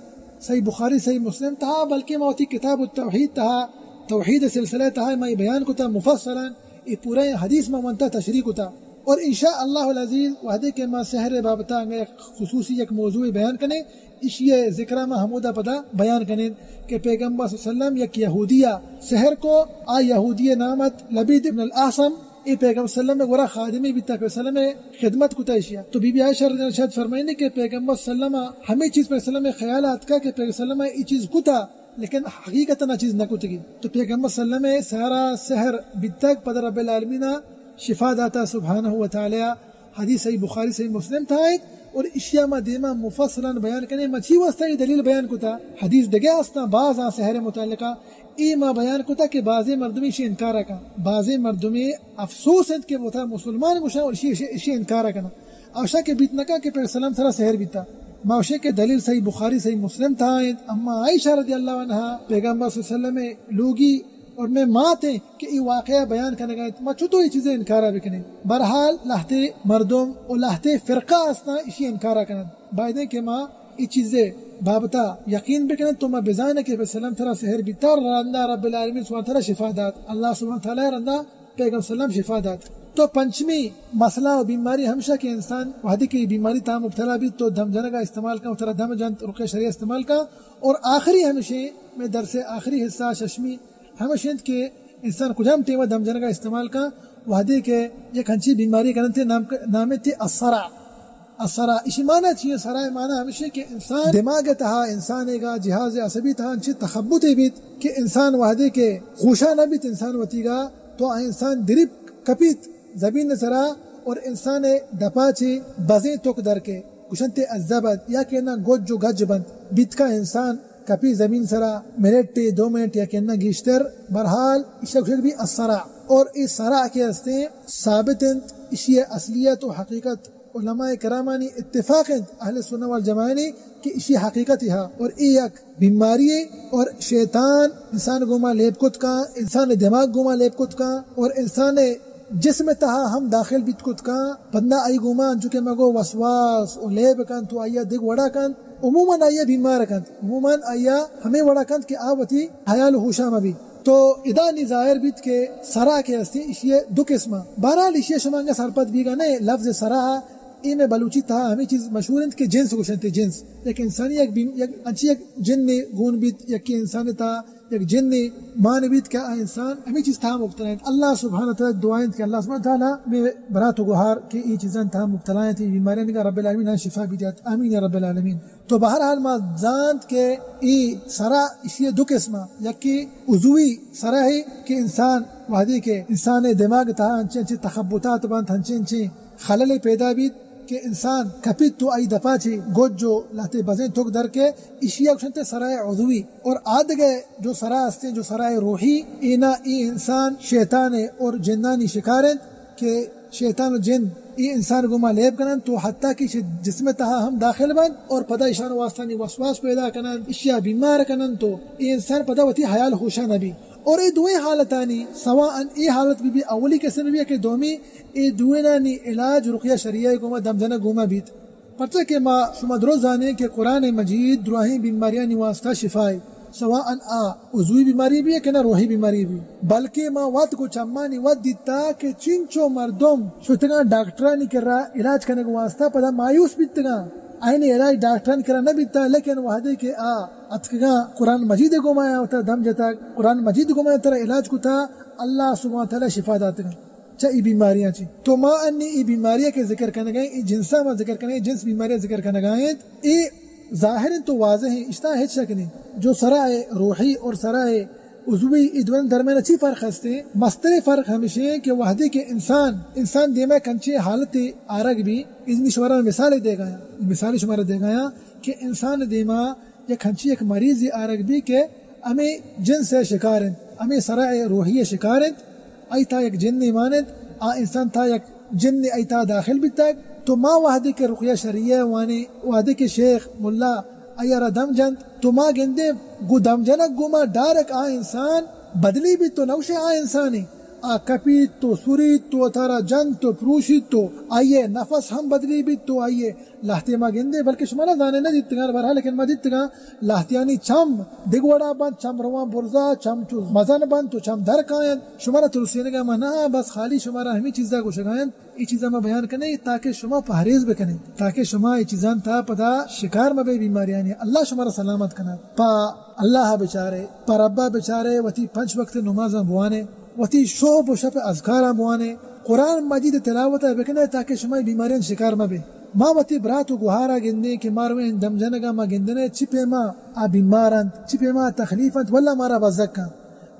صحیح بخاری صحیح مسلم تھا بلکہ موتی کتاب التوحید تھا توحید سلسلہ تھا میں بیان کو تھا مفصلا یہ پورے حدیث میں منتا تشریح کو تھا اور انشاء اللہ العزیز وحدے کے ما سحر بابتا خصوصی ایک موضوع بیان کرنے اسی ذکرہ میں حمودہ پتہ بیان کرنے کہ پیغمبر صلی اللہ علیہ وسلم یک یہودیہ سحر کو یہودیہ نامت لبید ابن الاعصم ای پیغمبر صلی اللہ علیہ وسلم گورا خادمی بھی تھا پیغمبر صلی اللہ علیہ وسلم خدمت کو تیشیا تو بی بی عائشہ رضی اللہ عنہا فرمائیں کہ پیغمبر صلی اللہ علیہ وسلم ہمیں چیز پیغمبر صلی اللہ علیہ وسلم خیالات کا کہ پیغمبر صلی اللہ علیہ وسلم یہ چیز کو تھا لیکن حقیقت نہ چیز نہ کو تھی تو پیغمبر صلی اللہ علیہ وسلم سارا سحر بتک پدر رب العالمین شفا داتا سبحانہ و تعالی حدیث صحیح بخاری صحیح مسلم تھا اور اشیاء ما دیما مفصلا بیان کرنے مچھی واسطہ یہ دلیل بیان کتا حدیث دگیا اسنا بعض سحر متعلقہ ای ما بیان کتا کہ بعض مردمی شی انکارا کا بعض مردمی افسوس ہے کہ وہ تھا مسلمان گوشا اور شی انکارا کنا اوشا کے بیت نکا کہ پر سلام سرا سحر بیتا ماوشے کے دلیل صحیح بخاری صحیح مسلم تھا اما عائشہ رضی اللہ عنہ پیغمبر صلی اللہ علیہ وسلم لوگی اور میں ماں تھے کہ یہ واقعہ بیان کرنے گئے ما چھتو یہ چیزیں انکارا بکنے برحال لہتے مردم اور لہتے فرقہ اسنا اسی انکارا کرنے بائدیں کہ ماں یہ چیزیں بابتا یقین بکنے تو ماں بزانے کہ بسلام تھرا سحر بیتا رندہ رب العالمین سبحانہ تھرا شفا دات اللہ سبحانہ تھرا رندہ پیغمبر صلی اللہ علیہ وسلم شفا دات تو پنچمی مسئلہ و بیماری ہمیشہ کے انسان وحدی کی بیماری تا مبتلا بھی تو دم جنگا استعمال کا اترا دم جن رقیہ شریعہ استعمال کا اور آخری ہمیشہ میں درس آخری حصہ ششمی ہمیشہ کے انسان کجام ٹیمہ دم جنگا استعمال کا وحدی کے یہ کھنچی بیماری کرنتے نام تھی الصرع الصرع اسی معنی چیئے صرع معنی ہمیشہ کہ انسان دماغ تہا انسان گا جہاز عصبی تہا انچی تخبط بیت کہ انسان وحدی کے خوشا نہ بیت انسان وطی گا تو انسان درب کپیت زبین سرا اور انسان دپاچی بزیں توک در کے کشنت الزبد یا کہنا گوج جو گج بند بیت کا انسان کپی زمین سرا منٹ 2 منٹ یا کہنا گیشتر برحال اشک بھی الصرع اور اس صرع کے ہستے ثابت اشی اصلیت و حقیقت علماء کرامانی اتفاق اہل سنہ والجماعہ کہ اشی حقیقت ہا اور ایک بیماری اور شیطان انسان گوما لیب کت کا انسان دماغ گوما لیب کت کا اور انسان جسم تہا ہم داخل بیت کت کا بندہ آئی گوما جو کہ مگو وسواس و لیب کن تو آیا دگ وڑا کن عموماً آیا بیمار کن عموماً آیا ہمیں وڑا کن کہ آوتی حیال ہوشا مبی تو ادا نی ظاہر بیت کے صرع کے ہستی اشیاء دو قسمہ بہرحال اشیاء شمانگا سرپت بیگا نہیں لفظ صرع ای میں بلوچی تھا ہمیں چیز مشہور ہے کہ جنس گوشنتے جنس ایک انسانی ایک جن نے گون بیت یک انسان تھا ایک جن نے مان بیت کیا انسان ہمیں چیز تھا مبتلا ہے اللہ سبحانہ تعالی دعائیں کہ اللہ سبحانہ تعالی میں برات و گہار کہ یہ چیزیں تھا مبتلا ہیں تھی بیماریاں نگا رب العالمین شفا بھی دیات آمین یا رب العالمین تو بہرحال ما زانت کے ای صرع اسی دو قسمہ یکی عضوی صرع ہے کہ انسان وحدی کے انسان دماغ تھا انچے تخبطات بند انچے خلل پیدا بیت کہ انسان کپیت تو آئی دپاچی گوج جو لاتے بزیں توک در کے اشیاء کشنتے صرع عضوی اور آدھگے جو صرع ہستے جو صرع روحی اینا ای انسان شیطان اور جنانی شکارن کہ شیطان و جن ای انسان گما لیب کنن تو حتیٰ کہ جسم تہا ہم داخل بند اور پدا اشان واسطانی وسواس پیدا کنن اشیاء بیمار کنن تو ای انسان پدا وتی حیال ہوشا نبی اور ای دوئے حالتانی سواء ای حالت بھی اولی کسے بھی ہے کہ دومی ای دوئنانی علاج رقیہ شریعہ گوما دمجنہ گوما بیت پرچہ کہ ما شما درست جانے کہ قرآن مجید دراہی بیماریاں واسطہ شفائے سواء عضوی بیماری بھی ہے کہ نہ روحی بیماری بھی بلکہ ما وقت کو چمانی وقت دیتا کہ چنچو مردم شتگاں ڈاکٹرانی کر رہا علاج کرنے کو واسطہ پدا مایوس بیتگاں آئینی علاج ڈاکٹران کرا نہ بیتا لیکن وحدے کے اتکگاں قرآن مجید گمایا ہوتا دم جتا قرآن مجید گمایا ترا علاج کو تھا اللہ سبحانہ تعالی شفا داتا ای بیماریاں چی تو ما انی ای بیماریاں کے ذکر کرنے گئے ای جنسا ما ذکر کرنے گئے جنس بیماریاں ذکر کرنے گئے ای ظاہر تو واضح ہیں اشتا ہے شک نہیں جو صرع روحی اور صرع عضوی ادوان درمیان اچھی فرق ہستے مستر فرق ہمیشہ کہ وحدے کے انسان دیما کنچے حالت آرگ بھی اتنی شمارہ مثال دے گایا مثال شمارہ دے گایا کہ انسان دیما یا کنچی ایک مریض آرگ بھی کہ ہمیں جن سے شکارن ہمیں صرع روحی شکارن ایتا ایک جن مانند انسان تھا ایک جن ایتا داخل بھی تک تو ما وحدی کے رقیہ شریعہ وانی وحدی کے شیخ ملا ایارا دم جند تو ما گندے گو دم جنک گو ما ڈارک انسان بدلی بھی تو نوش انسانی کپی تو سوری تو تارا جن تو پروشی تو آئیے نفس ہم بدلی بھی تو آئیے لاہتی ما گندے بلکہ شمالا دانے نہ دیتگا برحال لیکن ما دیتگا لاہتیانی چم دگوڑا بند چم روان برزا چم چو مزن بند تو چم در کائن شمارا ترسینے گا منا بس خالی شمارا ہمیں چیزا کو شگائن یہ چیزا میں بیان کرنے تاکہ شما پہریز بکنے تاکہ شما یہ چیزان تا پدا شکار میں بے بیماریانی اللہ شمارا سلامت کنا پا اللہ بچارے پا ربا بچارے وتی 5 وقت نمازاں بوانے وتی شوب و شپ اذکاراں بوانے قرآن مجید تلاوت بکنے تاکہ شما بیماریاں شکار میں بے ما وتی برات و گوہارا گندنے کہ ماروین دم جنگا ما گندنے چپے ما بیماران چپے ما تخلیفت ولا مارا بزکا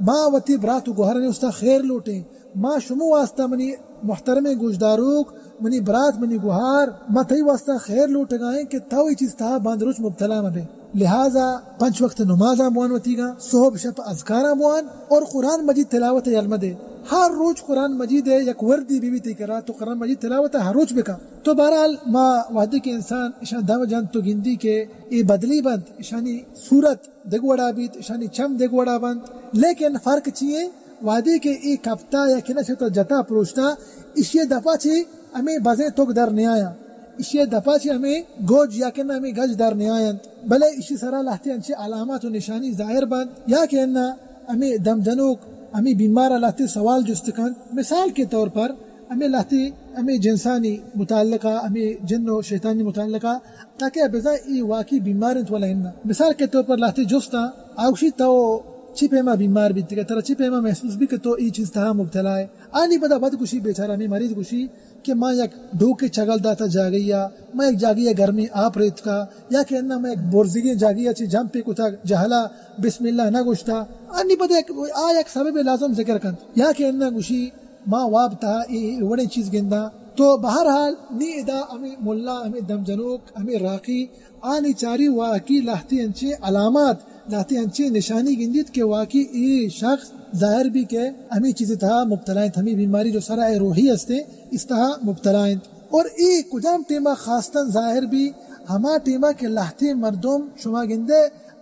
ما وتی برات و گوہارا نے استا خیر لوٹے ما شمو واسطہ منی محترم گوشداروک منی برات منی گوہار ما تئی واسطہ خیر لوٹ گائیں کہ تو یہ چیز تھا باندروچ مبتلا مبے. لہذا 5 وقت نمازاں بوان وتی گا، صبح شب اذکاراں بوان اور قرآن مجید تلاوت علم دے. ہر روز قرآن مجید ہے یک وردی بی تی کرا تو قرآن مجید تلاوت ہر روز بکا. تو بہرحال ما وحدی کے انسان اشان دو جان تو گندی کے ای بدلی بند اشانی صورت دگوڑا بیت اشانی چم دگوڑا بند. لیکن فرق چیئے وحدی کے ای کپتا یا کنا چھتا جتا پروشتا اشی دفعہ چی ہمیں بزیں توک در نیایا، اشی دفعہ چی ہمیں گوج یا کنا ہمیں گج در نیایا. بلے اشی سرا لہتی انچے علامات و نشانی ظاہر بند یا کہ انہا ہمیں دم جنوک ہمیں بیمار لاتے سوال جستکن. مثال کے طور پر ہمیں لاتے ہمیں جنسانی متعلقہ ہمیں جن و شیطانی متعلقہ تاکہ بزا ای واقعی بیمارنت والا ہننا. مثال کے طور پر لاتے جستا آوشی تو چھپے ما بیمار بھی تکا ترہ چھپے ما محسوس بھی کہ تو ای چیز تہا مبتلا ہے. آنی بدا بد گوشی بیچارہ ہمیں مریض گوشی کہ ماں یک ڈھوکے چگل داتا جاگیا، میں ایک جاگیا گھر میں آپ ریت کا، یا کہ انہا میں ایک بورزگی جاگیا چی جم پہ کتا جہلا بسم اللہ نہ گوشتا. آنی بدا ایک سبب لازم ذکر کن یا کہ انہا گوشی ماں واب تا وڑے چیز گندہ. تو بہرحال نی ادا ہمیں ملا ہمیں دم جنوک ہمیں راقی آنی چاری واقعی لاہتی انچے علامات لاہتی انچے نشانی گندید کہ واقعی ای شخص ظاہر بھی کہ ہمیں چیزیں تہا مبتلائیں، ہمیں بیماری جو سرائے روحی ہستے اس تہا مبتلائیں. اور ای کجام ٹیمہ خاصتاً ظاہر بھی ہما ٹیمہ کے لاہتی مردم شما گندے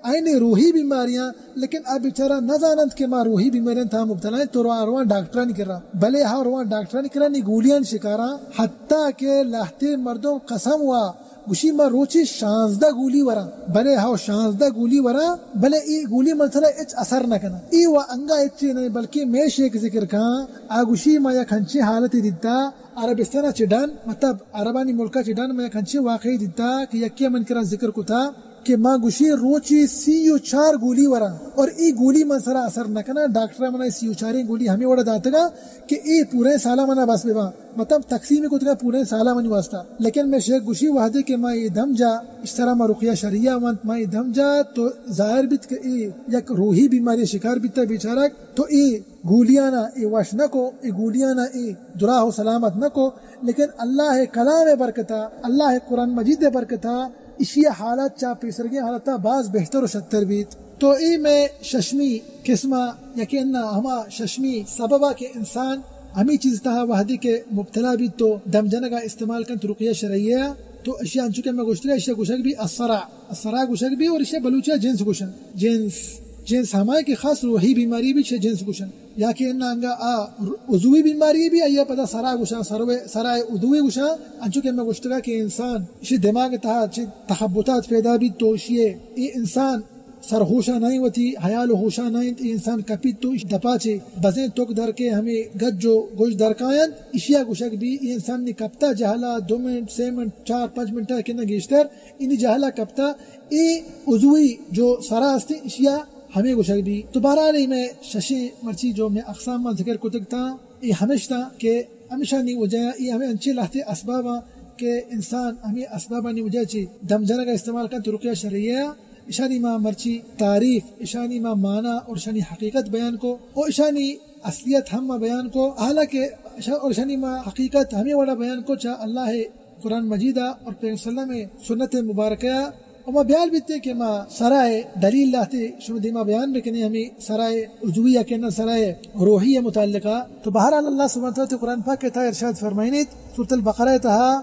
آئینی روحی بیماریاں لیکن اب بیچارہ نہ زانند کہ ما روحی بیماریاں تھا مبتلا ہے تو روان ڈاکٹرہ نہیں کر رہا، بلے ہاں روان ڈاکٹرہ نہیں کر رہا نی گولیاں شکارا. حتیٰ کہ لاہتے مردم قسم ہوا گوشی ما روچی 16 گولی ورا، بلے ہاں 16 گولی ورا، بلے ای گولی منصرہ اچ اثر نہ کنا ای و انگا اچھی نہیں بلکہ میں شیک ذکر کھاں آگوشی ما یک ہنچی حالتی دیتا عربستان چڈان مطلب عربانی ملکہ چڈان میں یک ہنچی واقعی دیتا کہ یکی من کرا ذکر کو تھا کہ ماں گوشی روچی 34 گولی ورا اور ای گولی منصرہ اثر نہ کنا. ڈاکٹر منا 34 گولی ہمیں وڑا داتا گا کہ ای پورے سالہ منا بس بیوا مطلب تقسیم کو تگا پورے سالہ منی واسطہ. لیکن میں شیخ گوشی وحدے کہ ماں ای دم جا اس طرح ما رقیہ شریعہ وانت ماں ای دم جا تو ظاہر بیت کہ ای یک روحی بیماری شکار بیتا بیچارہ تو ای گولیانا ای وش نہ کو ای گولیانا ای دراہ و سلامت نہ کو. لیکن اللہ کلام برکتا اللہ قرآن مجید برکتا اسی حالات چا پیسرگی حالتا بعض بہتر و شتر بیت. تو ای میں ششمی قسمہ یقین ہما ششمی سببہ کے انسان ہمیں چیز تہا وحدی کے مبتلا بھی تو دم جنگا استعمال کن رقیہ شرعیہ تو اشیاء انچکے میں گوشترے اشیاء گوشک بھی الصرع گوشک بھی اور اشیاء بلوچہ جنس گوشن جنس ہمائے کی خاص روحی بیماری بھی جنس گوشن یا کہ انہا انگا عضوی بیماری بھی آئیے پتا سرا گوشا سرائے عضوی گوشا انچکے میں گوشتگا کہ انسان اسی دماغ تہا تخبطات پیدا بھی تو یہ انسان سرخوشا نہیں ہوتی حیال و ہوشا نہیں ای انسان کپیت تو اس دپا چھے بزیں توک در کے ہمیں گج جو گوش درکائن اشیاء گوشک بھی ای انسان نے کپتا جہلا 2 منٹ 6 منٹ 4-5 منٹ کنا گیشتر انہی جہلا کپتا ای عضوی جو سرا ہستے اشیاء ہمیں گوشک بھی. تو بہرحال میں ششی مرچی جو میں اقسام میں ذکر کو تکتا ای ہمیشہ کہ ہمیشہ نہیں وجہ ای ہمیں انچے لاتے اسبابا کہ انسان ہمیں اسبابا نہیں وجہ چی دم جنہ کا استعمال کر تو رقیہ شرعیہ اشانی ما مرچی تعریف اشانی ما معنی اور اشانی حقیقت بیان کو اور اشانی اصلیت ہم بیان کو حالانکہ اور اشانی ما حقیقت ہمیں وڑا بیان کو چاہ اللہ قرآن مجیدہ اور پیغمبر صلی اللہ علیہ وسلم سنت مبارکہ اور ما بیان بیتے کہ ما سرائے دلیل لاتے شما دیما بیان بکنے ہمیں سرائے عضویہ کہنا سرائے روحیہ متعلقہ. تو بہرحال اللہ سبحانہ وتعالی قرآن پاک کہتا ہے ارشاد فرمائنیت سورة البقرہ تہا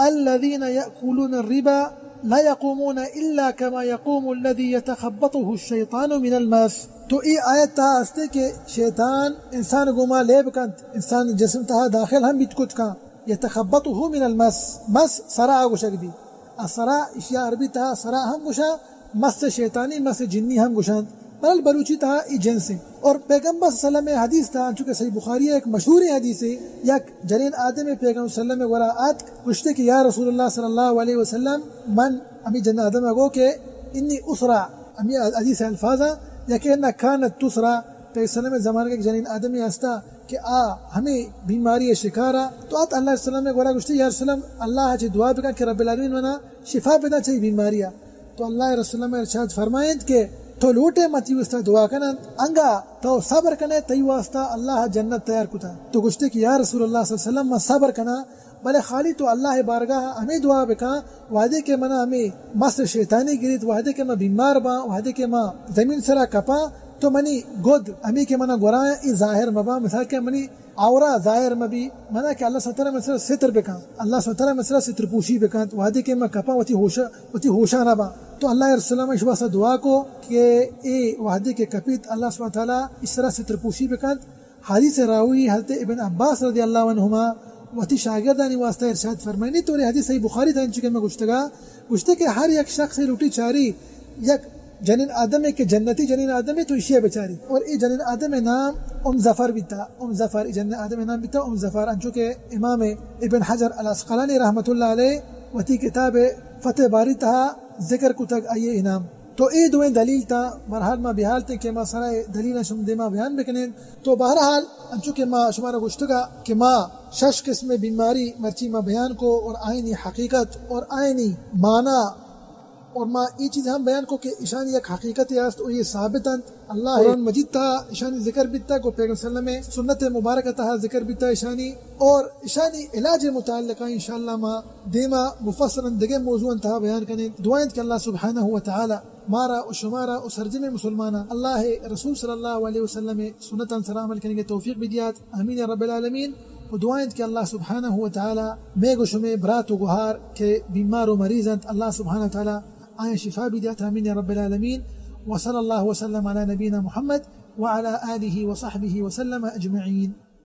الذین یأکلون الربا لا يقومون الا كما يقوم الذي يتخبطه الشيطان من المس. تو ای آیت تہا ہستے کہ شیطان انسان گما لیب کند انسان جسم تہا داخل ہم بیت کت کا يتخبطه من المس مس سرا گوشک بھی الصرع اشیاء عربی تہا سرا ہم گوشا مس شیطانی مس جنی ہم گوشند بل بلوچی تہا ای جنس. اور پیغمبر صلی اللہ علیہ وسلم حدیث تھا چونکہ صحیح بخاری ایک مشہور حدیث ہے یک جنین آدم پیغمبر صلی اللہ علیہ وسلم وراءات گوشتے کہ یا رسول اللہ صلی اللہ علیہ وسلم من امی جنین آدم اگو کہ انی اسرع امی حدیث الفاظا یا کہ انہا کانت تسرع پیغمبر صلی اللہ علیہ وسلم زمانے کے جنین آدمی ہستا کہ ہمیں بیماری شکارا تو آت اللہ علیہ وسلم گوڑا گوشتے یا رسول اللہ چی دعا بکن کہ رب العالمین منا شفا پیدا چاہی بیماریا. تو اللہ رسول اللہ ارشاد فرمائند کہ تو لوٹے متی واسطہ دعا کنن انگا تو صبر کنے تی واسطہ اللہ جنت تیار کتا. تو گوشتے کہ یا رسول اللہ صلی اللہ علیہ وسلم میں صبر کنا بلے خالی تو اللہ بارگاہ ہمیں دعا بکا وعدے کے منا ہمیں مست شیطانی گرید وعدے کے میں بیمار با وعدے کے میں زمین سرا کپا تو منی گود امی کے منا گرائیں ای ظاہر مبا مثال کے منی آورا ظاہر مبی منا کہ اللہ سبحانہ مثلا ستر بکا اللہ سبحانہ مثلا ستر پوشی بکا وعدے کے میں کپا وتی ہوشا نہ با تو اللہ رسول اللہ شبہ سے دعا کو کہ اے وعدے کے کپیت اللہ سبحانہ تعالیٰ اس طرح ستر پوشی بکا. حدیث راوی حضرت ابن عباس رضی اللہ عنہما وتی شاگردانی واسطہ ارشاد فرمائنی تو حدیث صحیح بخاری تھا ان چکے میں گشتے کہ ہر یک شخص لوٹی چاری یک جنین آدم ہے کہ جنتی جنین آدم ہے تو اشیاء بیچاری اور ای جنین آدم نام ظفر بھی تھا ظفر جنین آدم نام بھی تھا ظفر انچو کہ امام ابن حجر العسقلانی رحمۃ اللہ علیہ وتی کتاب فتح باری تھا ذکر کو تک آئیے انعام تو اے دویں دلیل تا برحال ما بحال تے کہ ما سرائے دلیل شم دے ما بیان بکنین تو بہرحال انچو کہ ما شمارا گشتگا کہ ما شش قسم بیماری مرچی ما بیان کو اور آئینی حقیقت اور آئینی معنی اور ما یہ چیز ہم بیان کو کہ اشانی ایک حقیقت یاست اور یہ ثابتا اللہ قرآن مجید تا اشانی ذکر بیتا کو پیغمبر صلی اللہ علیہ وسلم سنت مبارکہ تا ذکر بیتا اشانی اور اشانی علاج متعلقہ انشاءاللہ ما دیما مفصلا دگے موضوع انتہا بیان کریں دعائیں کہ اللہ سبحانہ وتعالی مارا و شمارا و سرجم مسلمانا اللہ رسول صلی اللہ علیہ وسلم سنتا سر عمل کرنے کے توفیق بدیات آمین یا رب العالمین و دعائیں کہ اللہ سبحانہ وتعالی میں گو شمے برات و گہار کے بیمار و مریض اللہ سبحانہ وتعالی آئیں شفا بدیات آمین یا رب العالمین وصلی اللہ وسلم علی نبینا محمد وعلى آلہ وصحبہ وسلم اجمعین.